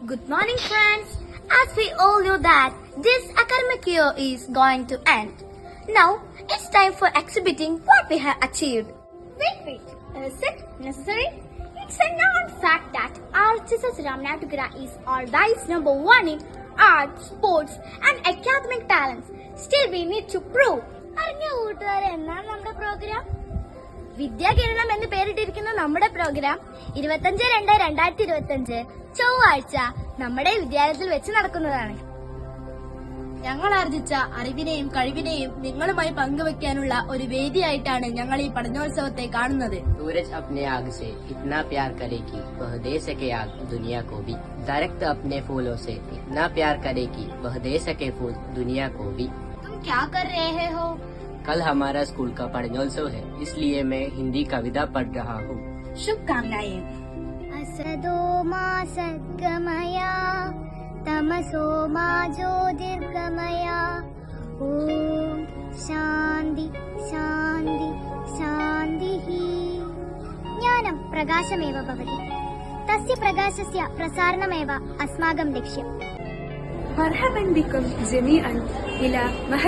Good morning, friends. As we all know that this academic year is going to end. Now, it's time for exhibiting what we have achieved. Wait. Is it necessary? It's a known fact that RHSS Ramanattukara is always number one in art, sports and academic talents. Still, we need to prove. അറിഞ്ഞ കൂട്ടുകാരെ, എന്നാണ് നമ്മുടെ programme? Vidyakiranam എന്ന് പേരിട്ടിരിക്കുന്ന നമ്മുടെ programme 25/2/2025 ചൊവ്വാഴ്ച നമ്മുടെ വിദ്യാലയത്തിൽ വെച്ച് നടക്കുന്നതാണ്. ഞങ്ങൾ ആർജിച്ച അറിവിനെയും കഴിവിനെയും നിങ്ങളുമായി പങ്കുവെക്കാനുള്ള ഒരു വേദിയായിട്ടാണ് ഞങ്ങൾ ഈ പഠനോത്സവത്തെ കാണുന്നത്. सूरज अपने आग से इतना प्यार करे कि वह दे सके आग दुनिया को भी. दरख्त अपने फूलों से इतना प्यार करे कि वह दे सके फूल दुनिया को भी. तुम क्या कर रहे हो? कल हमारा स्कूल का पढ़नोत्सव है, इसलिए मैं हिंदी कविता पढ़ रहा हूँ. शुभकामनाएं. असदो मा सद्गमया तमसो मा ज्योतिर्गमया. ओम शांति शांति शांतिः. ज्ञानं प्रकाशमेव भवति. तस्य प्रकाशस्य प्रसारणमेव अस्माकं लक्ष्यम्. مرحبا بكم جميعا إلى